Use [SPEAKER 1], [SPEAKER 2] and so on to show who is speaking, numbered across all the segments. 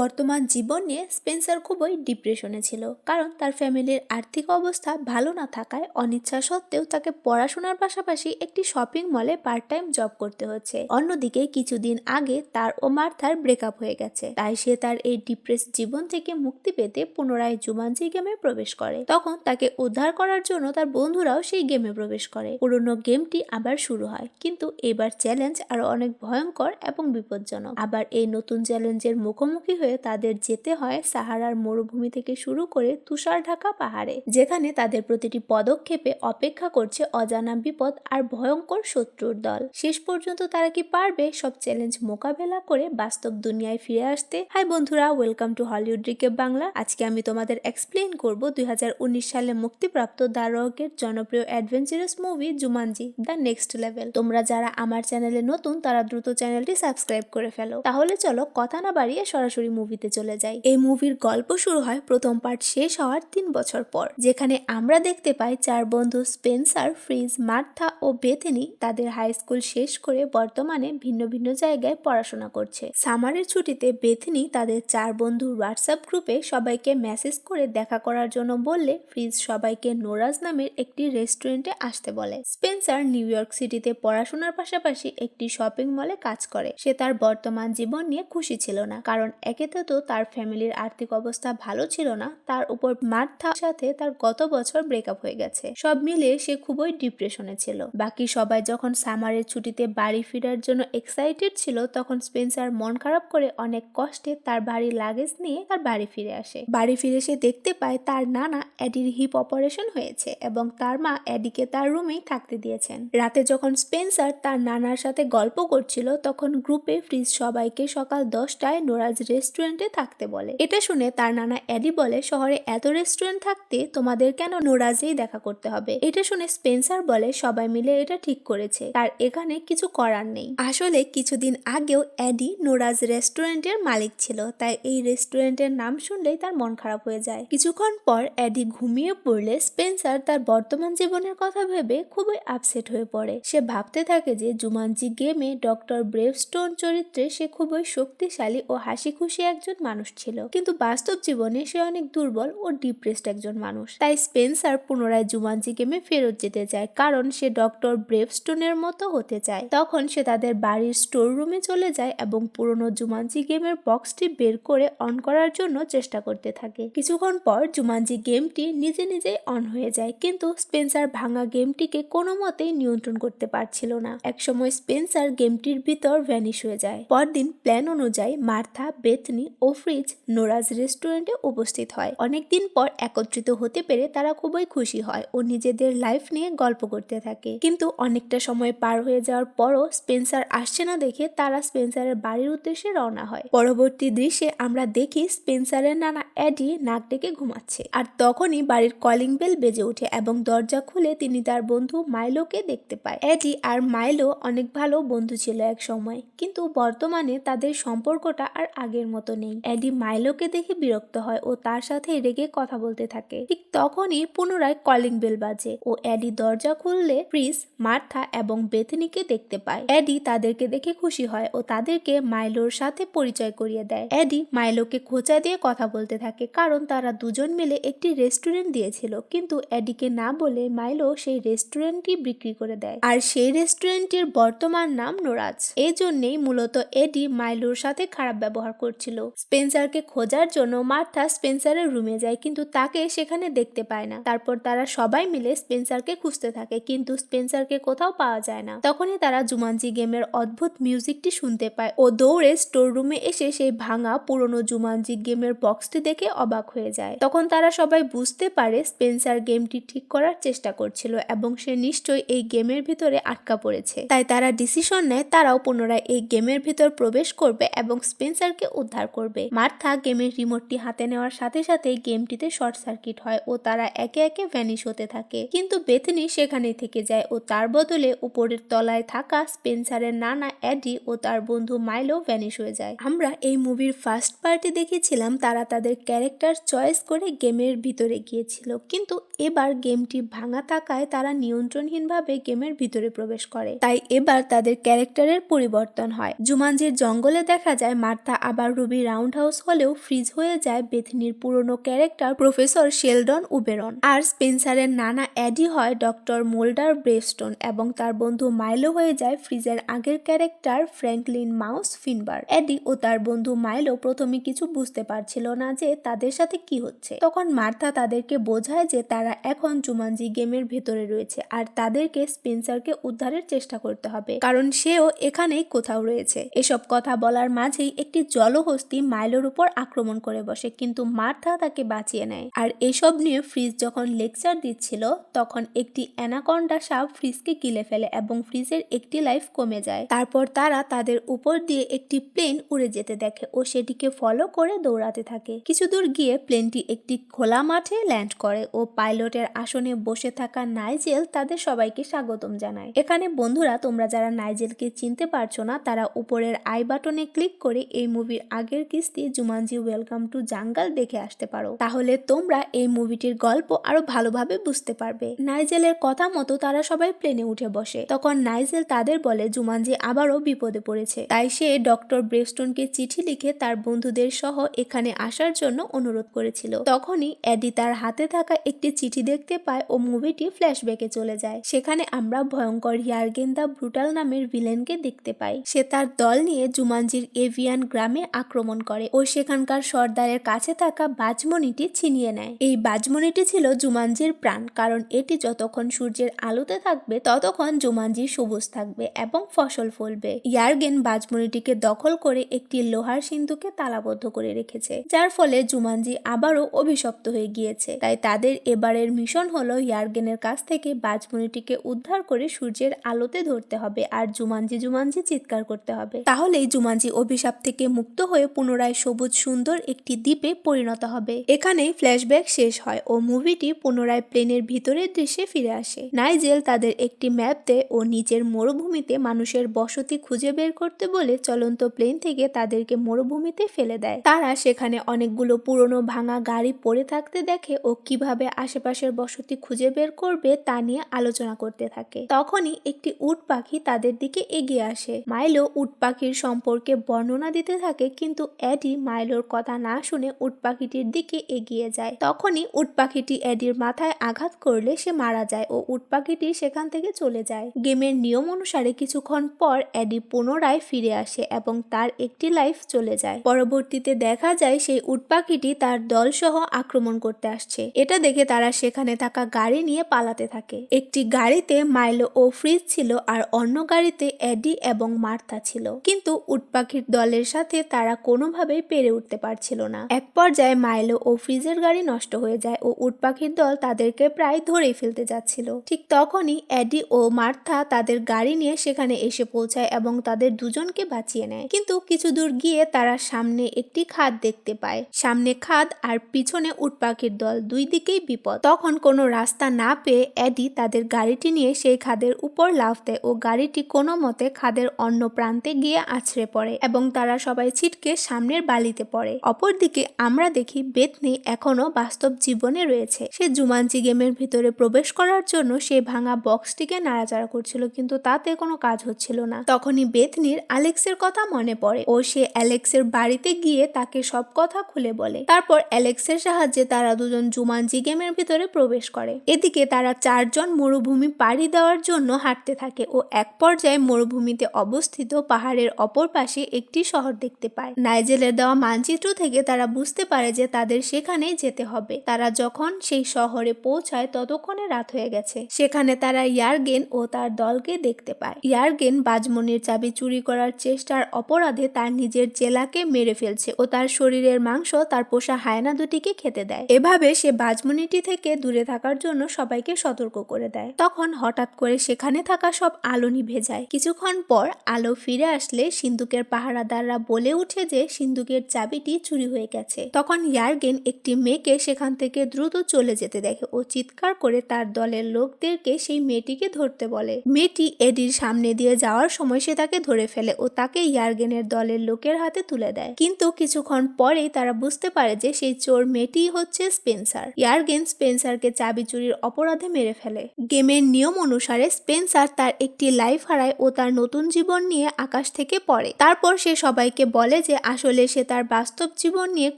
[SPEAKER 1] বর্তমান জীবন নিয়ে স্পেন্সার খুবই ডিপ্রেশনে ছিল, কারণ তার ফ্যামিলির আর্থিক অবস্থা ভালো না থাকায় অনিচ্ছা সত্ত্বেও তাকে পড়াশোনার পাশাপাশি একটি শপিং মলে পার্ট টাইম জব করতে হচ্ছে। অন্যদিকে কিছুদিন আগে তার ও মার্থার ব্রেকআপ হয়ে গেছে, তাই সে তার এই ডিপ্রেস জীবন থেকে মুক্তি পেতে পুনরায় জুমানজি গেমে প্রবেশ করে। তখন তাকে উদ্ধার করার জন্য তার বন্ধুরাও সেই গেমে প্রবেশ করে। পুরনো গেমটি আবার শুরু হয়, কিন্তু এবার চ্যালেঞ্জ আরো অনেক ভয়ঙ্কর এবং বিপজ্জনক। আবার এই নতুন চ্যালেঞ্জের মুখোমুখি হয়ে তাদের যেতে হয় সাহারার মরুভূমি থেকে শুরু করে তুষার ঢাকা পাহাড়ে, যেখানে তাদের প্রতিটি পদক্ষেপে অপেক্ষা করছে অজানা বিপদ আর ভয়ঙ্কর শত্রুর দল। শেষ পর্যন্ত তারা কি পারবে সব চ্যালেঞ্জ মোকাবেলা করে বাস্তব দুনিয়ায় ফিরে আসতে? হাই বন্ধুরা, welcome to Hollywood recap Bangla. আজকে আমি তোমাদের এক্সপ্লেইন করব 2019 সালে মুক্তিপ্রাপ্ত দ্য রকের জনপ্রিয় adventurous movie Jumanji the next level. তোমরা যারা আমার চ্যানেলে নতুন তারা দ্রুত চ্যানেলটি সাবস্ক্রাইব করে ফেলো। তাহলে চলো কথা না বাড়িয়ে সরাসরি মুভিতে চলে যাই। এই মুভির গল্প শুরু হয় প্রথম পার্ট শেষ হওয়ার 3 বছর পর, যেখানে আমরা দেখতে পাই 4 বন্ধু স্পেন্সার, ফ্রিজ, মার্থা ও বেথেনি তাদের হাই স্কুল শেষ করে বর্তমানে ভিন্ন ভিন্ন জায়গায় পড়াশোনা করছে। সামারের ছুটিতে বেথেনি তাদের 4 বন্ধু হোয়াটসঅ্যাপ গ্রুপে সবাইকে মেসেজ করে দেখা করার জন্য বললে ফ্রিজ সবাইকে নোরাজ নামের একটি রেস্টুরেন্টে আসতে বলে। স্পেন্সার নিউ ইয়র্ক সিটিতে পড়াশোনার পাশাপাশি একটি শপিং মলে কাজ করে। সে তার বর্তমান জীবন নিয়ে খুশি ছিল না, কারণ একে তো তার ফ্যামিলির আর্থিক অবস্থা ভালো ছিল না, তার উপর মার্থার সাথে তার গত বছর ব্রেকআপ হয়ে গেছে। সব মিলিয়ে সে খুবই ডিপ্রেশনে ছিল। বাকি সবাই যখন সামারের ছুটিতে বাড়ি ফেরার জন্য এক্সাইটেড ছিল, তখন স্পেন্সার মন খারাপ করে অনেক কষ্টে তার বাড়ির লাগেজ নিয়ে তার বাড়ি ফিরে আসে। বাড়ি ফিরে সে দেখতে পায় তার নানা এডির হিপ অপারেশন হয়েছে এবং তার মা এডিকে তার রুমেই থাকতে দিয়েছেন। রাতে যখন স্পেন্সার তার নানার সাথে গল্প করছিল, তখন গ্রুপে ফ্রিজ সবাইকে সকাল 10টায় নোরাজ রেস্টুরেন্টে থাকতে বলে। এটা শুনে তার নানা এডি বলে, শহরে এত রেস্টুরেন্ট থাকতে তোমাদের কেন নোরাজেই দেখা করতে হবে? এটা শুনে স্পেন্সার বলে, সবাই মিলে এটা ঠিক করেছে, তার এখানে কিছু করার নেই। আসলে কিছুদিন আগেও এডি নোরাজ রেস্টুরেন্টের মালিক ছিল, তাই এই রেস্টুরেন্টের নাম শুনলেই তার মন খারাপ হয়ে যায়। কিছুক্ষণ পর এডি ঘুমিয়ে পড়লে স্পেন্সার তার বর্তমান জীবনের কথা ভেবে খুবই আপসেট হয়ে পড়ে। সে ভাবতে থাকে যে জুমানজি গেমে ডক্টর ব্রেভস্টোন চরিত্রে সে খুবই শক্তিশালী ও হাসি খুশি একজন মানুষ ছিল, কিন্তু বাস্তব জীবনে সে অনেক দুর্বল ও ডিপ্রেসড একজন মানুষ। তাই স্পেন্সার পুনরায় জুমানজি গেমে ফেরত যেতে চায়, কারণ সে ডক্টর ব্রেভস্টোনের মতো হতে চায়। তখন সে তাদের বাড়ির স্টোর রুমে চলে যায় এবং পুরনো জুমানজি গেমের বক্সটি বের করে অন করার জন্য চেষ্টা করতে থাকে। কিছুক্ষণ পর জুমানজি গেমটি নিজে নিজেই অন হয়ে যায়, কিন্তু স্পেন্সার ভাঙা গেমটিকে কোনো মতেই নিয়ন্ত্রণ করতে পারছিল না। একসময় স্পেন্সার গেমটির ভিতর ভ্যানিশ হয়ে যায়। পরদিন প্ল্যান অনুযায়ী মার্থা, বেথনি ও ফ্রিজ নোরাজ রেস্টুরেন্টে উপস্থিত হয়। অনেকদিন পর একত্রিত হতে পেরে তারা খুবই খুশি হয় ও নিজেদের লাইফ নিয়ে গল্প করতে থাকে। কিন্তু অনেকটা সময় পার হয়ে যাওয়ার পরও স্পেন্সার আসছে না দেখে তারা স্পেন্সারের বাড়ির উদ্দেশ্যে রওনা হয়। পরবর্তী দৃশ্যে আমরা দেখি স্পেন্সারের নানা এডি নাক ডেকে ঘুমাচ্ছে, আর তখনই বাড়ির কলিং বেল বেজে ওঠে এবং দরজা খুলে তিনি তার বন্ধু মাইলোকে দেখতে পায়। এডি আর মাইলো অনেক ভালো বন্ধু ছিল এক সময়, কিন্তু বর্তমানে তাদের সম্পর্কটা আর আগের মতো নেই। এডি মাইলোকে দেখে বিরক্ত হয় ও তার সাথে রেগে কথা বলতে থাকে। ঠিক তখনই পুনরায় কলিং বেল বাজে ও এডি দরজা খুললে ফ্রিজ, মার্থা এবং বেথনিকে দেখতে পায়। এডি তাদেরকে দেখে খুশি হয় ও তাদেরকে মাইলোর সাথে পরিচয় করিয়ে দেয়। এডি মাইলোকে খোঁচা দিয়ে কথা বলতে থাকে, কারণ তারা দুজন মিলে একটি রেস্টুরেন্ট দিয়েছিল, কিন্তু এডিকে না বলে মাইলো সেই রেস্টুরেন্টটি বিক্রি করে দেয়, আর সেই রেস্টুরেন্টটির বর্তমান নাম নোরাজ। এই জন্যই মূলত এডি মাইলোর সাথে খারাপ ব্যবহার করছিল। স্পেন্সারকে খোঁজার জন্য মার্থা স্পেন্সারের রুমে যায়, কিন্তু তাকে সেখানে দেখতে পায় না। তারপর তারা সবাই মিলে স্পেন্সারকে খুঁজতে থাকে, কিন্তু স্পেন্সারকে কোথাও পাওয়া যায় না। তখনই তারা জুমানজি গেমের অদ্ভুত মিউজিকটি শুনতে পায় ও দৌড়ে স্টোর রুমে এসে সেই ভাঙা পুরনো জুমানজি গেমের বক্সটি দেখে অবাক হয়ে যায়। তখন তারা সবাই বুঝতে পারে স্পেন্সার গেমটি ঠিক করার চেষ্টা করছিল এবং সে নিশ্চয়ই এই গেমের ভিতরে আটকা পড়েছে। তাই তারা ডিসিশন নেয় তারাও পুনরায় এই গেমের ভিতর প্রবেশ করবে এবং স্পেন্সারকে উদ্ধার করবে। মার্থা গেমের রিমোটটি হাতে নেওয়ার সাথে সাথে গেমটিতে শর্ট সার্কিট হয় ও তারা একে একে ভ্যানিশ হতে থাকে, কিন্তু বেথনি সেখানে থেকে যায় ও তার বদলে উপরের তলায় থাকা স্পেন্সারের নানা এডি ও তার বন্ধু মাইলো ভ্যানিশ হয়ে যায়। আমরা এই মুভির ফার্স্ট পার্টে দেখেছিলাম তারা তাদের ক্যারেক্টার চয়েস করে গেমের ভিতরে গিয়েছিল, কিন্তু এবার গেমটি ভাঙা থাকায় তারা নিয়ন্ত্রণহীনভাবে গেমের ভিতরে প্রবেশ করে। তাই এবার তাদের ক্যারেক্টারের পরিবর্তন হয়। জুমানজির জঙ্গলে দেখা যায় মার্থা আবার রুবি রাউন্ড হাউস হলেও ফ্রিজ হয়ে যায় বেথনির পুরনো ক্যারেক্টার প্রফেসর শেলডন উবেরন। আর স্পেন্সারের নানা অ্যাডি হয় ডক্টর মোল্ডার ব্রেভস্টোন এবং তার বন্ধু মাইলো হয়ে যায় ফ্রিজের আগের ক্যারেক্টার ফ্র্যাঙ্কলিন মাউস ফিনবার। অ্যাডি ও তার বন্ধু মাইলো প্রথমে কিছু বুঝতে পারছিল না যে তাদের সাথে কি হচ্ছে। তখন মার্থা তাদেরকে বোঝায় যে তারা এখন জুমানজি গেমের ভেতরে রয়েছে আর তাদেরকে স্পেন্সারকে উদ্ধারের চেষ্টা করতে হবে, কারণ সেও এখানেই কোথাও রয়েছে। এসব কথা বলার মাঝেই একটি জলহস্তি মাইলোর উপর আক্রমণ করে বসে, কিন্তু মার্থা তাকে বাঁচিয়ে নেয়। আর এসব নিয়ে ফ্রিজ যখন লেকচার দিচ্ছিল তখন একটি অ্যানাকন্ডা সাপ ফ্রিজকে গিলে ফেলে এবং ফ্রিজের একটি লাইফ কমে যায়। তারপর তারা তাদের উপর দিয়ে একটি প্লেন উড়ে যেতে দেখে ও সেটিকে ফলো করে দৌড়াতে থাকে। কিছু দূর গিয়ে প্লেনটি একটি খোলা মাঠে ল্যান্ড করে ও পাইলটের আসনে বসে থাকা নাইজেল তাদের সবাইকে স্বাগতম জানায়। এখানে বন্ধুরা, তোমরা যারা নাইজেলকে চিনতে পারছো না তারা উপরের আই বাটনে ক্লিক করে এই মুভির আগের কিস্তি জুমানজি ওয়েলকাম টু জাঙ্গল দেখে আসতে পারো, তাহলে তোমরা এই মুভিটির গল্প আরো ভালোভাবে বুঝতে পারবে। নাইজেলের কথা মতো তারা সবাই প্লেনে উঠে বসে। তখন নাইজেল তাদের বলে জুমানজি আবারও বিপদে পড়েছে, তাই সে ডক্টর ব্রেভস্টোনকে চিঠি লিখে তার বন্ধুদের সহ এখানে আসার জন্য অনুরোধ করেছিল। তখনই এডি তার হাতে থাকা একটি চিঠি দেখতে পায় ও মুভিটি ফ্ল্যাশব্যাকে চলে যায়। সেখানে আমরা ভয়ঙ্কর ইয়ার্গেন দ্য ব্রুটাল নামের ভিলেনকে দেখতে পাই। সে তার দল নিয়ে জুমানজির এভিয়ান গ্রামে আক্রমণ করে ও সেখানকার সর্দারের কাছে থাকা বাজমণিটি ছিনিয়ে নেয়। এই বাজমণিটি ছিল জুমানজির প্রাণ, কারণ এটি যতক্ষণ সূর্যের আলোতে থাকবে ততক্ষণ জুমানজি সবুজ থাকবে এবং ফসল ফলবে। ইয়ার্গেন বাজমণিটিকে দখল করে একটি লোহার সিন্ধুকে তালাবদ্ধ করে রেখেছে, যার ফলে জুমানজি আবারও অভিশপ্ত হয়ে গিয়েছে। তাই তাদের এবারের মিশন হলো ইয়ার্গেনের কাছ থেকে বাজমণিটিকে উদ্ধার করে সূর্যের আলোতে ধরতে হবে আর জুমানজি জুমানজি চিৎকার করতে হবে, তাহলেই জুমানজি অভিশাপ থেকে মুক্ত হয়ে পুনরায় সবুজ সুন্দর একটি দ্বীপে পরিণত হবে। এখানেই ফ্ল্যাশব্যাক শেষ হয় ও মুভিটি পুনরায় প্লেনের ভিতরের দৃশ্যে ফিরে আসে। নাইজেল তাদের একটি ম্যাপ দেয় ও নিচের মরুভূমিতে মানুষের বসতি খুঁজে বের করতে বলে চলন্ত প্লেন থেকে তাদেরকে মরুভূমিতে ফেলে দেয়। তারা সেখানে অনেকগুলো পুরনো ভাঙা গাড়ি পড়ে থাকতে দেখে ও কিভাবে আশেপাশের বসতি খুঁজে বের করবে তা নিয়ে আলোচনা করতে থাকে। তখনই একটি উট পাখি তাদের দিকে এগিয়ে আসে। মাইলো উট পাখির সম্পর্কে বর্ণনা দিতে থাকে, কিন্তু এডি মাইলোর কথা না শুনে উট পাখিটির দিকে এগিয়ে যায়। তখনই উট পাখিটি এডির মাথায় আঘাত করলে সে মারা যায় ও উট পাখিটি সেখান থেকে চলে যায়। গেমের নিয়ম অনুসারে কিছুক্ষণ পর এডি পুনরায় ফিরে আসে এবং তার একটি লাইফ চলে যায়। পরবর্তীতে দেখা যায় সেই উট পাখিটি তার দল সহ আক্রমণ করতে আসছে। এটা দেখে তারা সেখানে থাকা গাড়ি নিয়ে পালাতে থাকে। একটি গাড়িতে মাইলো ও ফ্রিজ ছিল আর অন্য গাড়িতে এডি এবং মার্থা ছিল, কিন্তু উট পাখির দলের সাথে তারা কোনোভাবেই পেরে উঠতে পারছিল না। এক পর্যায়ে মাইলো ও ফ্রিজের গাড়ি নষ্ট হয়ে যায় ও উট পাখির দল তাদেরকে প্রায় ধরেই ফেলতে যাচ্ছিল। ঠিক তখনই এডি ও মার্থা তাদের গাড়ি নিয়ে সেখানে এসে পৌঁছায় এবং তাদের দুজনকে বাঁচিয়ে নেয়। কিন্তু কিছু দূর গিয়ে তারা সামনে একটি খাদ দেখতে পায়। সামনে খাদ আর পিছনে উট পাখির দল, দুই দিকেই বিপদ। তখন কোনো রাস্তা না পেয়ে এডি তাদের গাড়িটি নিয়ে সেই খাদের উপর লাফ দেয় ও গাড়িটি কোনো মতে খাদের অন্য প্রান্তে গিয়ে আছড়ে পড়ে এবং তারা সবাই ছিটকে সামনের বালিতে পড়ে। অপরদিকে আমরা দেখি বেথনি এখনো বাস্তব জীবনে রয়েছে। সে জুমানজি গেমের ভিতরে প্রবেশ করার জন্য সেই ভাঙা বক্সটিকে নাড়াচাড়া করছিল, কিন্তু তাতে কোনো কাজ হচ্ছিল না। তখনই বেথনির অ্যালেক্সের কথা মনে পড়ে ও সে অ্যালেক্সের বাড়িতে গিয়ে তাকে সব কথা খুলে বলে। তারপর অ্যালেক্সের সাহায্যে তারা দুজন জুমানজি গেমের ভিতরে প্রবেশ করে। এদিকে তারা চারজন মরুভূমি পাড়ি দেওয়ার জন্য হাঁটতে থাকে ও এক পর্যায়ে মরুভূমিতে অবস্থিত পাহাড়ের অপর পাশে একটি শহর দেখতে পায়। নাইজেলের দেওয়া মানচিত্র থেকে তারা বুঝতে পারে যে তাদের সেখানেই যেতে হবে। তারা যখন সেই শহরে পৌঁছায় ততক্ষণে রাত হয়ে গেছে। সেখানে তারা ইয়ার্গেন ও তার দলকে দেখতে পায়। ইয়ার্গেন বাজমনির চাবি চুরি করার চেষ্টার অপরাধে তার নিজের জেলাকে মেরে ফেলছে ও তার শরীরের মাংস তার পোষা হায়না দুটিকে খেতে দেয়। এভাবে সে বাজমনিটি থেকে দূরে থাকার জন্য সবাইকে সতর্ক করে দেয়। তখন হঠাৎ করে সেখানে থাকা সব আলো নিভে যায়। কিছুক্ষণ পর আলো ফিরে আসলে সিন্ধুকের পাহারাদাররা বলে উঠে যে সিন্ধুকের চাবিটি চুরি হয়ে গেছে। তখন ইয়ার্গেন একটি মেয়েকে সেখান থেকে দ্রুত চলে যেতে দেখে ও চিৎকার করে তার দলের লোকদেরকে সেই মেয়েটিকে ধরতে বলে। মেয়েটি এডির সামনে দিয়ে যাওয়ার সময় সে তাকে ধরে ফেলে ও তাকে ইয়ার্গেনের দলের লোকের হাতে তুলে দেয়। কিন্তু কিছুক্ষণ পরেই তারা বুঝতে পারে যে সেই চোর মেয়েটি হচ্ছে স্পেন্সার। ইয়ার্গেন স্পেন্সারকে চাবি চুরির অপরাধে মেরে ফেলে। গেমের নিয়ম অনুসারে স্পেন্সার তার একটি লাইফ হারায় ও তার নতুন জীবন নিয়ে আকাশ থেকে পড়ে। তারপর সে সবাইকে বলে যে যে আসলে সে তার বাস্তব জীবন নিয়ে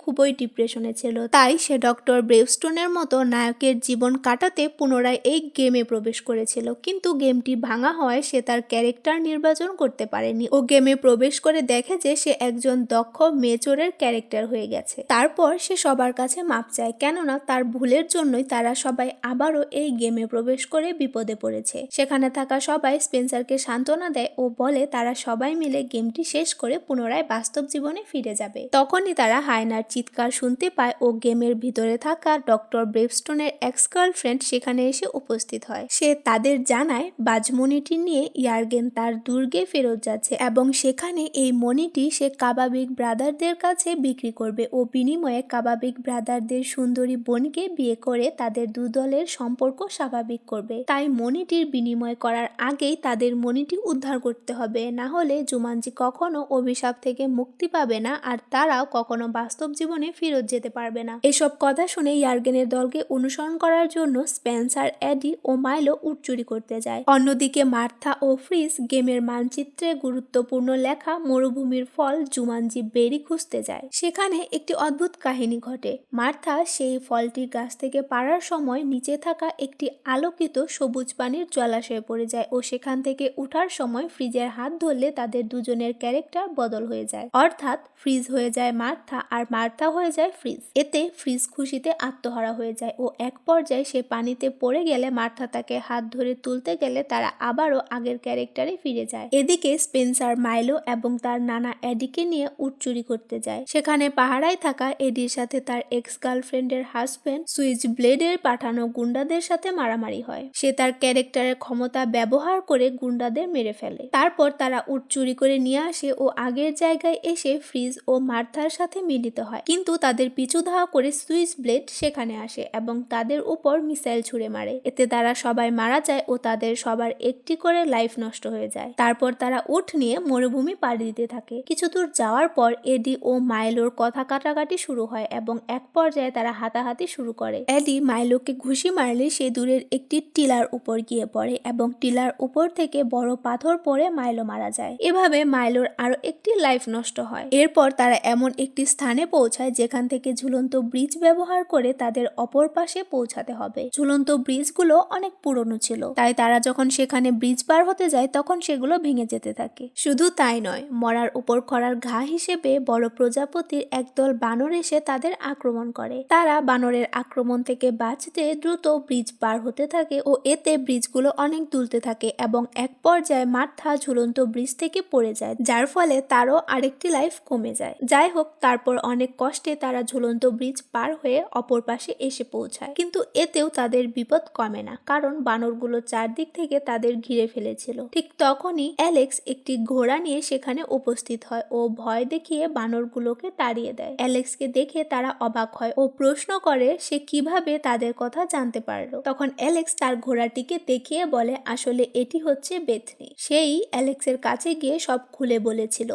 [SPEAKER 1] খুবই ডিপ্রেশনে ছিল, তাই সে ডক্টর ব্রেভস্টোনের মতো নায়কের জীবন কাটাতে পুনরায় এই গেমে প্রবেশ করেছিল। কিন্তু গেমটি ভাঙা হওয়ায় সে তার ক্যারেক্টার নির্বাচন করতে পারেনি ও গেমে প্রবেশ করে দেখে যে সে একজন দক্ষ মেজরের ক্যারেক্টার হয়ে গেছে। তারপর সে সবার কাছে মাপ চায়, কেননা তার ভুলের জন্যই তারা সবাই আবারও এই গেমে প্রবেশ করে বিপদে পড়েছে। সেখানে থাকা সবাই স্পেন্সারকে সান্ত্বনা দেয় ও বলে তারা সবাই মিলে গেমটি শেষ করে পুনরায় বাস্তব জীবনে ফিরে যাবে। তখনই তারা হায়নার চিৎকার শুনতে পায় ও গেমের ভিতরে থাকা ডক্টর ব্রেভস্টোনের এক্স গার্লফ্রেন্ড সেখানে এসে উপস্থিত হয়। সে তাদের জানায় বাজমণিটি নিয়ে ইয়ার্গেন তার দুর্গে ফেরত যাচ্ছে এবং সেখানে এই মণিটি সে কাবাবিক ব্রাদারদের কাছে বিক্রি করবে ও বিনিময়ে কাবাবিক ব্রাদারদের সুন্দরী বোনকে বিয়ে করে তাদের দুদলের সম্পর্ক স্বাভাবিক করবে। তাই মণিটির বিনিময় করার আগেই তাদের মণিটি উদ্ধার করতে হবে, না হলে জুমানজি কখনো অভিশাপ থেকে মুক্তি পাবে না আর তারাও কখনো বাস্তব জীবনে ফেরত যেতে পারবে না। এসব কথা শুনে ইয়ার্গেনের দলকে অনুসরণ করার জন্য স্পেন্সার, এডি ও মাইলো উট চুরি করতে যায়। অন্যদিকে মার্থা ও ফ্রিজ গেমের মানচিত্রে গুরুত্বপূর্ণ লেখা মরুভূমির ফল জুমানজি বেরি খুঁজতে যায়। সেখানে একটি অদ্ভুত কাহিনী ঘটে। মার্থা সেই ফলটি গাছ থেকে পাড়ার সময় নিচে থাকা একটি আলোকিত সবুজ পানির জলাশয়ে পড়ে যায় ও সেখান থেকে উঠার সময় ফ্রিজের হাত ধরলে তাদের দুজনের ক্যারেক্টার বদল হয়ে যায়, অর্থাৎ ফ্রিজ হয়ে যায় মার্থা আর মার্থা হয়ে যায় ফ্রিজ। এতে ফ্রিজ খুশিতে আত্মহারা হয়ে যায় ও এক পর্যায়ে সে পানিতে পড়ে গেলে মার্থা তাকে হাত ধরে তুলতে গেলে তারা আবারও আগের ক্যারেক্টারে ফিরে যায়। এদিকে স্পেন্সার মাইলো এবং তার নানা এডিকে নিয়ে উট চুরি করতে যায়। সেখানে পাহারায় থাকা এডির সাথে তার এক্স গার্লফ্রেন্ডের হাজবেন্ড সুইচ ব্লেডের পাঠানো গুন্ডাদের সাথে মারামারি হয়। সে তার ক্যারেক্টারের ক্ষমতা ব্যবহার করে গুন্ডাদের মেরে ফেলে। তারপর তারা উট চুরি করে নিয়ে আসে ও আগের জায়গায় এসে ফ্রিজ ও মার্থার সাথে মিলিত হয়, কিন্তু তাদের পিছু ধাওয়া করে সুইচ ব্লেড সেখানে আসে এবং তাদের উপর মিসাইল ছুড়ে মারে। এতে তারা সবাই মারা যায় ও তাদের সবার একটি করে লাইফ নষ্ট হয়ে যায়। তারপর তারা উট নিয়ে মরুভূমি পাড়ি দিতে থাকে। কিছু দূর যাওয়ার পর এডি ও মাইলোর কথা কাটাকাটি শুরু হয় এবং এক পর্যায়ে তারা হাতাহাতি শুরু করে। এডি মাইলোকে ঘুষি মারলে সে দূরের একটি টিলার উপর গিয়ে পড়ে এবং টিলার উপর থেকে বড় পাথর পড়ে মাইলো মারা যায়। এভাবে মাইলোর আরো একটি লাইফ নষ্ট হয়। এরপর তারা এমন একটি স্থানে পৌঁছায় যেখান থেকে ঝুলন্ত ব্রিজ ব্যবহার করে তাদের অপর পাশে পৌঁছাতে হবে। ঝুলন্ত ব্রিজগুলো অনেক পুরনো ছিল, তাই তারা যখন সেখানে ব্রিজ পার হতে যায় তখন সেগুলো ভেঙে যেতে থাকে। শুধু তাই নয়, মরার উপর খড়ার ঘা হিসেবে বড় প্রজাপতির একদল বানর এসে তাদের আক্রমণ করে। তারা বানরের আক্রমণ থেকে বাঁচতে দ্রুত ব্রিজ পার হতে থাকে ও এতে ব্রিজগুলো অনেক দুলতে থাকে এবং এক পর্যায়ে মার্থা ঝুলন্ত ব্রিজ থেকে পড়ে যায়, যার ফলে তারও আরেকটি লাইফ কমে যায়। যাই হোক, তারপর অনেক কষ্টে তারা ঝুলন্ত ব্রিজ পার হয়ে অপর পাশে এসে পৌঁছায়, কিন্তু এতেও তাদের বিপদ কমে না, কারণ বানরগুলো চারদিক থেকে তাদের ঘিরে ফেলেছিল। ঠিক তখনই অ্যালেক্স একটি ঘোড়া নিয়ে সেখানে উপস্থিত হয় ও ভয় দেখিয়ে বানরগুলোকে তাড়িয়ে দেয়। অ্যালেক্সকে দেখে তারা অবাক হয় ও প্রশ্ন করে সে কিভাবে তাদের কথা জানতে পারলো। তখন অ্যালেক্স তার ঘোড়াটিকে দেখিয়ে বলে আসলে এটি হচ্ছে বেথনি। সেই অ্যালেক্সের কাছে গিয়ে সব খুলে বলেছিল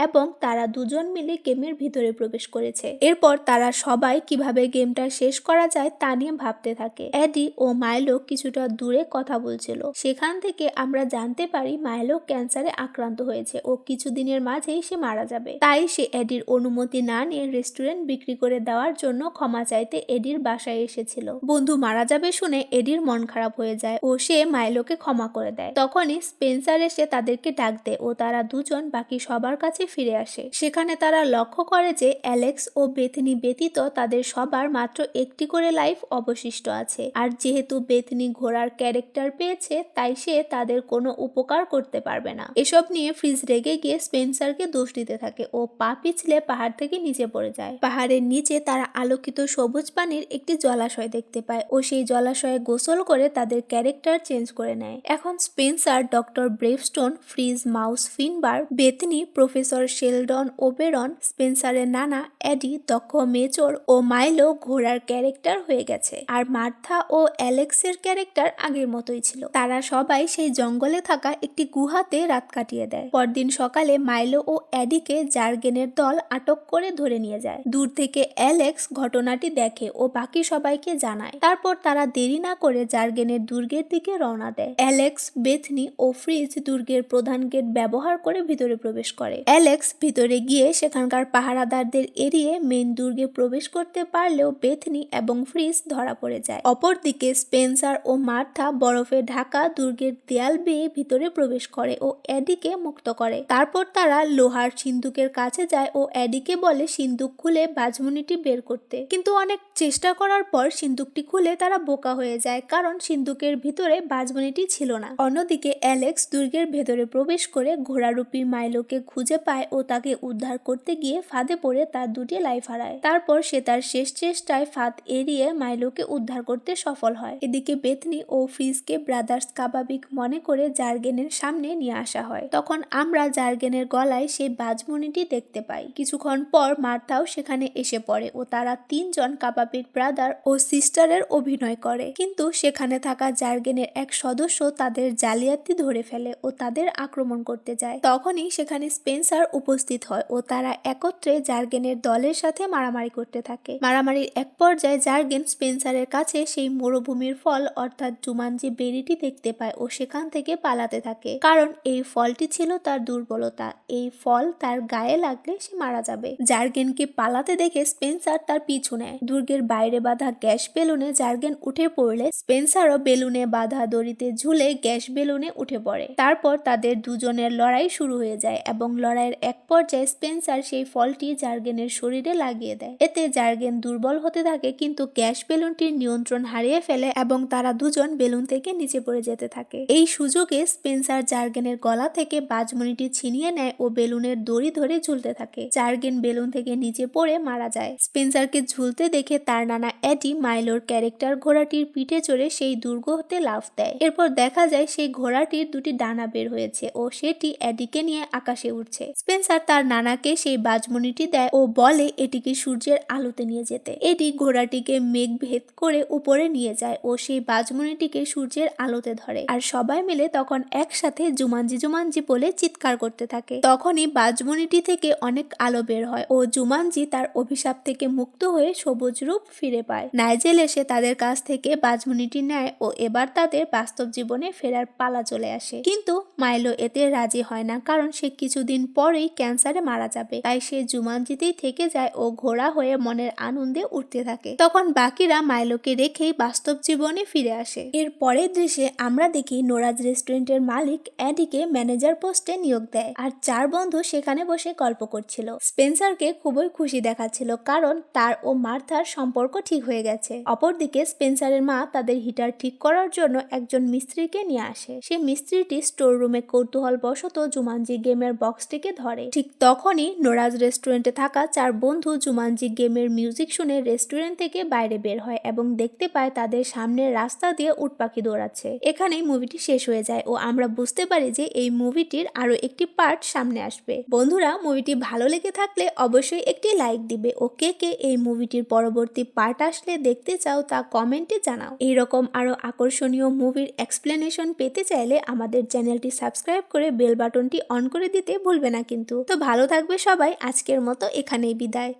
[SPEAKER 1] এবং তারা দুজন মিলে গেমের ভিতরে প্রবেশ করেছে। এরপর তারা সবাই কিভাবে গেমটা শেষ করা যায় তা নিয়ে ভাবতে থাকে। এডি ও মাইলো কিছুটা দূরে কথা বলছিল। সেখান থেকে আমরা জানতে পারি মাইলো ক্যান্সারে আক্রান্ত হয়েছে ও কিছুদিনের মাঝেই সে মারা যাবে। তাই সে এডির অনুমতি না নিয়ে রেস্টুরেন্ট বিক্রি করে দেওয়ার জন্য ক্ষমা চাইতে এডির বাসায় এসেছিল। বন্ধু মারা যাবে শুনে এডির মন খারাপ হয়ে যায় ও সে মাইলোকে ক্ষমা করে দেয়। তখনই স্পেন্সার এসে তাদেরকে ডাক দেয় ও তারা দুজন বাকি সবার কাছে ফিরে আসে। সেখানে তারা লক্ষ্য করে যে অ্যালেক্স ও বেথনি ব্যতীত তাদের সবার মাত্র একটি করে লাইফ অবশিষ্ট আছে, আর যেহেতু বেথনি ঘোড়ার ক্যারেক্টার পেয়েছে তাই সে তাদের কোনো উপকার করতে পারবে না। এসব নিয়ে ফ্রিজ রেগে গিয়ে স্পেন্সারকে দোষ দিতে থাকে ও পা পিছলে পাহাড় থেকে নিচে পড়ে যায়। পাহাড়ের নিচে তারা আলোকিত সবুজ পানির একটি জলাশয় দেখতে পায় ও সেই জলাশয়ে গোসল করে তাদের ক্যারেক্টার চেঞ্জ করে নেয়। এখন Spencer, doctor Bravestone, Fridge, Mouse Finbar, Bethany, professor Sheldon Oberon, স্পেন্সারের নানা এডি, দক্ষ মেজর ও মাইলো ঘোড়ার ক্যারেক্টার হয়ে গেছে, আর মার্থা ও অ্যালেক্সের ক্যারেক্টার আগের মতোই ছিল। তারা সবাই সেই জঙ্গলে থাকা একটি গুহাতে রাত কাটিয়ে দেয়। পরদিন সকালে মাইলো ও এডিকে জার্গেনের দল আটক করে ধরে নিয়ে যায়। দূর থেকে অ্যালেক্স ঘটনাটি দেখে ও বাকি সবাইকে জানায়। তারপর তারা দেরি না করে জার্গেনের দুর্গের দিকে রওনা দেয়। অ্যালেক্স, বেথনি ও ফ্রিজ দুর্গের প্রধান গেট ব্যবহার করে ভিতরে প্রবেশ করে। অ্যালেক্স ভিতরে গিয়ে সেখানকার পাহারাদারদের এড়িয়ে মেইন দুর্গে প্রবেশ করতে পারলেও বেথনি এবং ফ্রিজ ধরা পড়ে যায়। অপরদিকে স্পেন্সার ও মার্থা বরফে ঢাকা দুর্গের দেয়াল বেয়ে ভিতরে প্রবেশ করে ও এডিকে মুক্ত করে। তারপর তারা লোহার সিন্দুকের কাছে যায় ও এডিকে বলে সিন্দুক খুলে বাজমুনিটি বের করতে, কিন্তু অনেক চেষ্টা করার পর সিন্দুকটি খুলে তারা বোকা হয়ে যায়, কারণ সিন্দুকের ভিতরে বাজমুনিটি ছিল না। অন্যদিকে অ্যালেক্স দুর্গের ভেতরে প্রবেশ করে ঘোড়ারূপী মাইলোকে খুঁজে পায় ও তাকে উদ্ধার করতে গিয়ে ফাঁদে পড়ে তার দুটি লাইফ হারায়। তারপর সে তার শেষ চেষ্টায় ফাঁদ এড়িয়ে মাইলোকে উদ্ধার করতে সফল হয়। এদিকে বেথনি ও ফ্রিজকে ব্রাদার্স কাবাবিক মনে করে জার্গেনের সামনে নিয়ে আসা হয়। তখন আমরা জার্গেনের গলায় সেই বাজমুনিটি দেখতে পাই। কিছুক্ষণ পর মার্থাও সেখানে এসে পড়ে ও তারা তিনজন কাবাবিক ব্রাদার ও সিস্টারের অভিনয় করে, কিন্তু সেখানে থাকা জার্গেনের এক সদস্য তাদের জালিয়াতি ধরে ফেলে ও তাদের আক্রমণ করতে যায়। তখনই সেখানে স্পেন্সার উপস্থিত হয় ও তারা একত্রে জার্গেনের দলের সাথে মারামারি করতে থাকে। মারামারির এক পর্যায়ে জার্গেন স্পেন্সারের কাছে সেই মরুভূমির ফল অর্থাৎ জুমানজি বেরিটি দেখতে পায় ও সেখান থেকে পালাতে থাকে, কারণ এই ফলটি ছিল তার দুর্বলতা। এই ফল তার গায়ে লাগলে সে মারা যাবে। জার্গেনকে পালাতে দেখে স্পেন্সার তার পিছু নেয়। দুর্গের বাইরে বাঁধা গ্যাস বেলুনে জার্গেন উঠে পড়লে স্পেন্সারও বেলুনে বাঁধা দড়িতে ঝুলে গ্যাস বেলুনে উঠে পড়ে। তারপর তাদের দুজনের লড়াই শুরু হয়ে যায় এবং লড়াইয়ের এক পর্যায়ে স্পেন্সার সেই ফলটি জার্গেনের শরীরে লাগিয়ে দেয়। এতে জার্গেন দুর্বল হতে থাকে, কিন্তু গ্যাস বেলুনটির নিয়ন্ত্রণ হারিয়ে ফেলে এবং তারা দুজন বেলুন থেকে নিচে পড়ে যেতে থাকে। এই সুযোগে স্পেন্সার জার্গেনের গলা থেকে বাজমুনিটি ছিনিয়ে নেয় ও বেলুনের দড়ি ধরে ঝুলতে থাকে। জার্গেন বেলুন থেকে নিচে পড়ে মারা যায়। স্পেন্সারকে ঝুলতে দেখে তার নানা এডি মাইলোর ক্যারেক্টার ঘোড়াটির পিঠে চড়ে সেই দুর্গ হতে লাফ দেয়। এরপর দেখা যায় সেই ঘোড়াটির দুটি ডানা বের হয়েছে ও সেটি এডিকে নিয়ে আকাশে উঠছে। স্পেন্সার তার নানাকে সেই বাজমুনিটি দেয় ও বলে এটিকে সূর্যের আলোতে নিয়ে যেতে। এডি ঘোড়াটিকে মেঘ ভেদ করে উপরে নিয়ে যায় ও সেই বাজমুনিটিকে সূর্যের আলোতে ধরে, আর সবাই মিলে তখন একসাথে জুমানজি জুমানজি বলে চিৎকার করতে থাকে। তখনই বাজমুনিটি থেকে অনেক আলো বের হয় ও জুমানজি তার অভিশাপ থেকে মুক্ত হয়ে সবুজ রূপ ফিরে পায়। নাইজেল এসে তাদের কাছ থেকে বাজমুনিটি নেয় ও এবার তাদের বাস্তব জীবনে ফেরার পালা চলে আসে, কিন্তু মাইলো এতে রাজি হয় না, কারণ সে কিছুদিন পরেই ক্যান্সারে মারা যাবে। তাই সে জুমানজিতেই থেকে যায় ও ঘোড়া হয়ে মনের আনন্দে উঠতে থাকে। তখন বাকিরা মাইলোকে রেখেই বাস্তব জীবনে ফিরে আসে। এর পরের দৃশ্যে আমরা দেখি নোরাজ রেস্টুরেন্টের মালিক এডিকে ম্যানেজার পোস্টে নিয়োগ দেয়, আর চার বন্ধু সেখানে বসে গল্প করছিল। স্পেন্সারকে খুবই খুশি দেখাচ্ছিল, কারণ তার ও মার্থার সম্পর্ক ঠিক হয়ে গেছে। অপরদিকে স্পেন্সারের মা তাদের হিটার ঠিক করার জন্য একজন মিস্ত্রিকে নিয়ে আসে। সে মিস্ত্রিটি স্টোর রুমে কৌতূহলবশত জুমানজি গেমের বক্সটিকে ধরে। ঠিক তখনই নোরাজ রেস্টুরেন্টে থাকা চার বন্ধু জুমানজি গেমের মিউজিক শুনে রেস্টুরেন্ট থেকে বাইরে বের হয় এবং দেখতে পায় তাদের সামনের রাস্তা দিয়ে উট পাখি দৌড়াচ্ছে। এখানেই মুভিটি শেষ হয়ে যায় ও আমরা বুঝতে পারি যে এই মুভিটির আরো একটি পার্ট সামনে আসবে। বন্ধুরা, মুভিটি ভালো লেগে থাকলে অবশ্যই একটি লাইক দিবে ও কে কে এই মুভিটির পরবর্তী পার্ট আসলে দেখতে চাও তা কমেন্টে জানাও। এইরকম আরো আকর্ষণীয় মুভির এক্সপ্লেনেশন পেতে চাইলে আমাদের চ্যানেলটি সাবস্ক্রাইব করে বেল বাটনটি অন করে দিতে ভুলবে না কিন্তু। তো ভালো থাকবে সবাই, আজকের মতো এখানেই বিদায়।